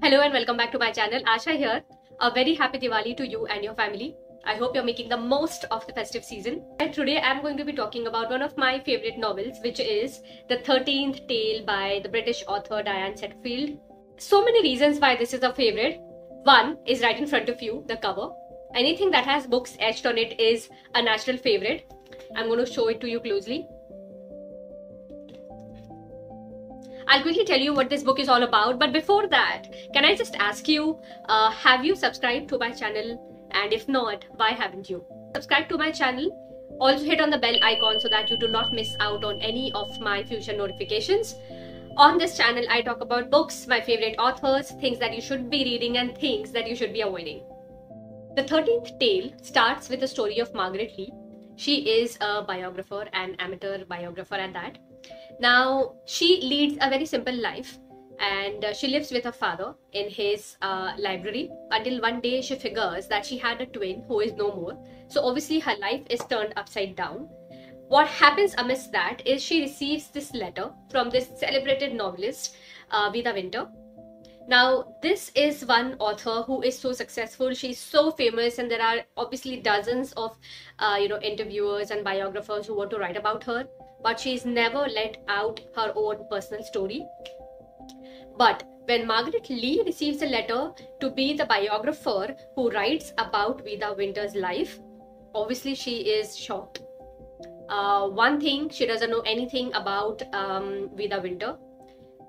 Hello and welcome back to my channel. Asha here. A very happy Diwali to you and your family. I hope you're making the most of the festive season. And today I'm going to be talking about one of my favorite novels, which is The 13th Tale by the British author Diane Setterfield. So many reasons why this is a favorite. One is right in front of you, the cover. Anything that has books etched on it is a natural favorite. I'm going to show it to you closely. I'll quickly tell you what this book is all about, but before that, can I just ask you, have you subscribed to my channel? And if not, why haven't you? Subscribe to my channel. Also hit on the bell icon so that you do not miss out on any of my future notifications. On this channel, I talk about books, my favorite authors, things that you should be reading and things that you should be avoiding. The 13th Tale starts with the story of Margaret Lee. She is a biographer, an amateur biographer at that. Now, she leads a very simple life and she lives with her father in his library until one day she figures that she had a twin who is no more. So, obviously, her life is turned upside down. What happens amidst that is she receives this letter from this celebrated novelist, Vida Winter. Now, this is one author who is so successful. She's so famous, and there are obviously dozens of, interviewers and biographers who want to write about her. But she's never let out her own personal story. But when Margaret Lee receives a letter to be the biographer who writes about Vida Winter's life, obviously she is shocked. One thing, she doesn't know anything about Vida Winter.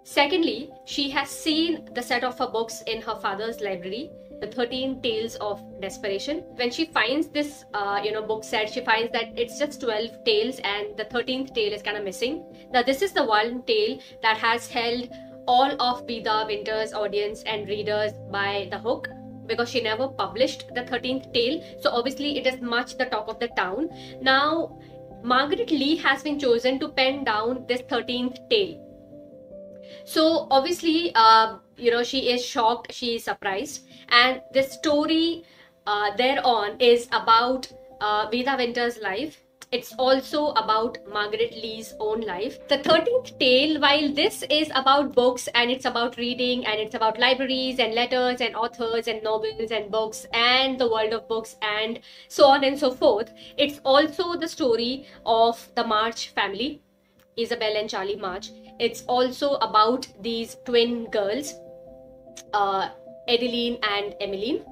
Secondly, she has seen the set of her books in her father's library, the 13 Tales of Desperation. When she finds this, book set, she finds that it's just 12 tales and the 13th tale is kind of missing. Now, this is the one tale that has held all of Vida Winter's audience and readers by the hook, because she never published the 13th tale. So obviously it is much the talk of the town. Now, Margaret Lee has been chosen to pen down this 13th tale. So obviously, she is shocked, she is surprised, and the story thereon is about Vida Winter's life. It's also about Margaret Lee's own life. The 13th tale, while this is about books and it's about reading and it's about libraries and letters and authors and novels and books and the world of books and so on and so forth, it's also the story of the March family, Isabel and Charlie March. It's also about these twin girls, Adeline and Emmeline,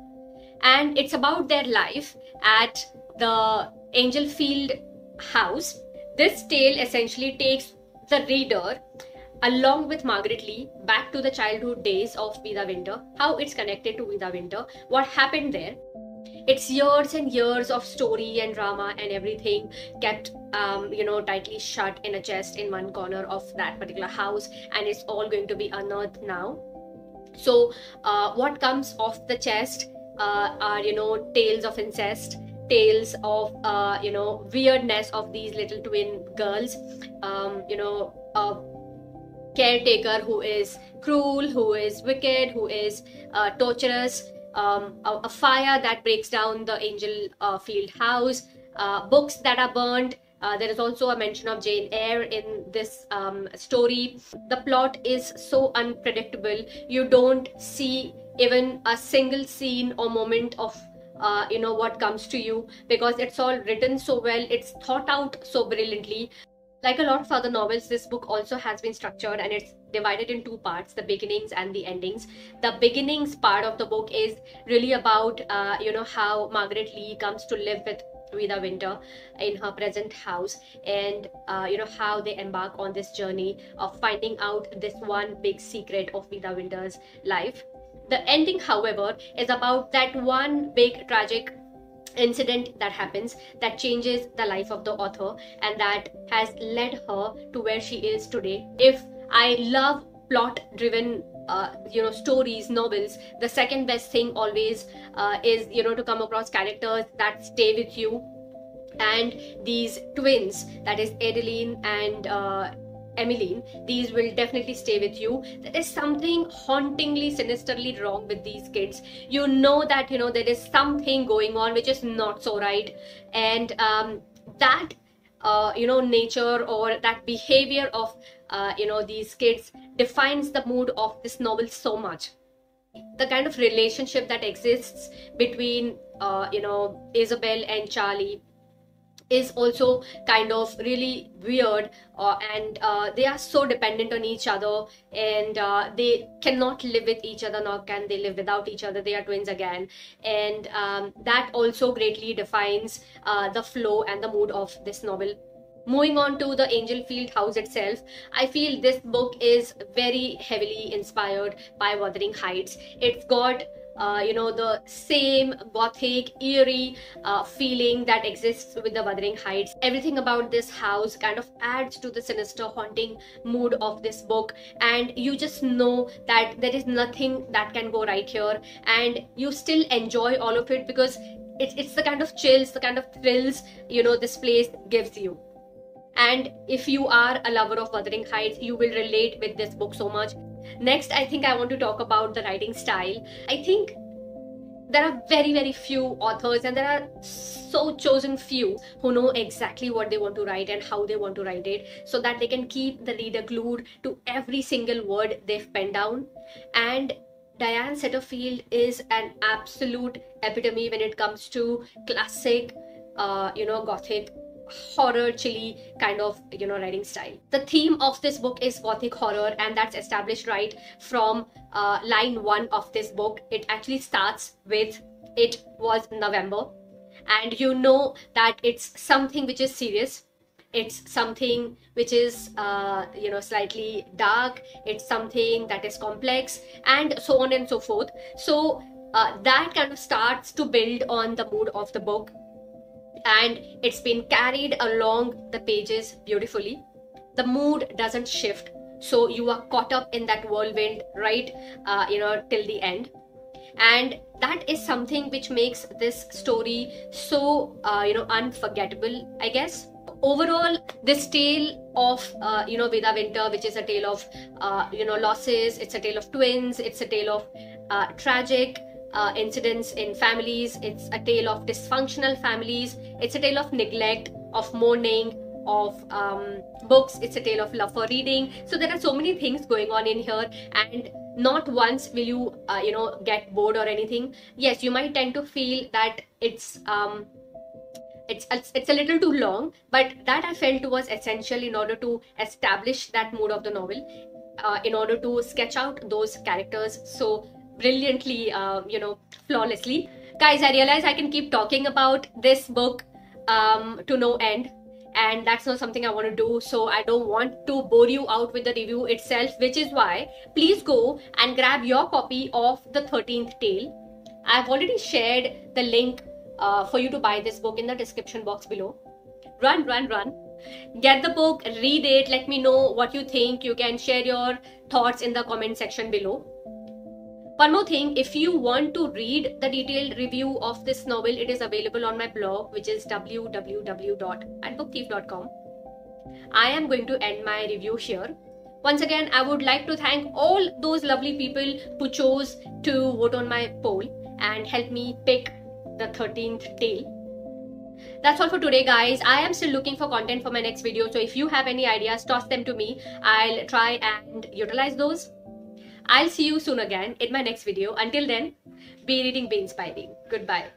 and it's about their life at the Angelfield house. This tale essentially takes the reader along with Margaret Lee back to the childhood days of Vida Winter, how it's connected to Vida Winter, what happened there. It's years and years of story and drama and everything kept tightly shut in a chest in one corner of that particular house, and it's all going to be unearthed now. So what comes off the chest are tales of incest, tales of weirdness of these little twin girls, a caretaker who is cruel, who is wicked, who is torturous, a fire that breaks down the Angelfield house, books that are burned. There is also a mention of Jane Eyre in this story. The plot is so unpredictable. You don't see even a single scene or moment of what comes to you, because it's all written so well, it's thought out so brilliantly. Like a lot of other novels, this book also has been structured and it's divided in two parts, the beginnings and the endings. The beginnings part of the book is really about, how Margaret Lee comes to live with Vida Winter in her present house, and, how they embark on this journey of finding out this one big secret of Vida Winter's life. The ending, however, is about that one big tragic incident that happens that changes the life of the author and that has led her to where she is today. If I love plot driven stories, novels, the second best thing always is to come across characters that stay with you. And these twins, that is Adeline and Emmeline, these will definitely stay with you. There is something hauntingly, sinisterly wrong with these kids. You know that, there is something going on which is not so right. And that, nature or that behavior of, these kids defines the mood of this novel so much. the kind of relationship that exists between Isabel and Charlie is also kind of really weird, and they are so dependent on each other, and they cannot live with each other, nor can they live without each other. They are twins again, and that also greatly defines the flow and the mood of this novel. Moving on to the Angelfield house itself, I feel this book is very heavily inspired by Wuthering Heights. It's got the same gothic, eerie feeling that exists with the Wuthering Heights. Everything about this house kind of adds to the sinister, haunting mood of this book, and you just know that there is nothing that can go right here, and you still enjoy all of it because it's the kind of chills, the kind of thrills this place gives you. And if you are a lover of Wuthering Heights, you will relate with this book so much. Next, I think I want to talk about the writing style. I think there are very, very few authors, and there are so chosen few who know exactly what they want to write and how they want to write it, so that they can keep the reader glued to every single word they've penned down. And Diane Setterfield is an absolute epitome when it comes to classic, gothic, horror, chilly kind of writing style. The theme of this book is gothic horror, and that's established right from line 1 of this book. It actually starts with "It was November," and you know that it's something which is serious, it's something which is slightly dark, it's something that is complex, and so on and so forth. So that kind of starts to build on the mood of the book, and it's been carried along the pages beautifully. The mood doesn't shift, so you are caught up in that whirlwind right till the end, and that is something which makes this story so unforgettable, I guess. Overall, this tale of Veda Winter, which is a tale of losses, it's a tale of twins, it's a tale of tragic incidents in families, it's a tale of dysfunctional families, it's a tale of neglect, of mourning, of books, it's a tale of love for reading. So there are so many things going on in here, and not once will you get bored or anything. Yes, you might tend to feel that it's a little too long, but that I felt was essential in order to establish that mood of the novel, in order to sketch out those characters so brilliantly, flawlessly. Guys, I realize I can keep talking about this book to no end, and that's not something I want to do, so I don't want to bore you out with the review itself, which is why please go and grab your copy of The 13th Tale. I've already shared the link for you to buy this book in the description box below. Run, get the book, read it, let me know what you think. You can share your thoughts in the comment section below. One more thing, if you want to read the detailed review of this novel, it is available on my blog, which is www.bookteef.com. I am going to end my review here. Once again, I would like to thank all those lovely people who chose to vote on my poll and help me pick The 13th Tale. That's all for today, guys. I am still looking for content for my next video, so if you have any ideas, toss them to me. I'll try and utilize those. I'll see you soon again in my next video. Until then, be reading, be inspiring. Goodbye.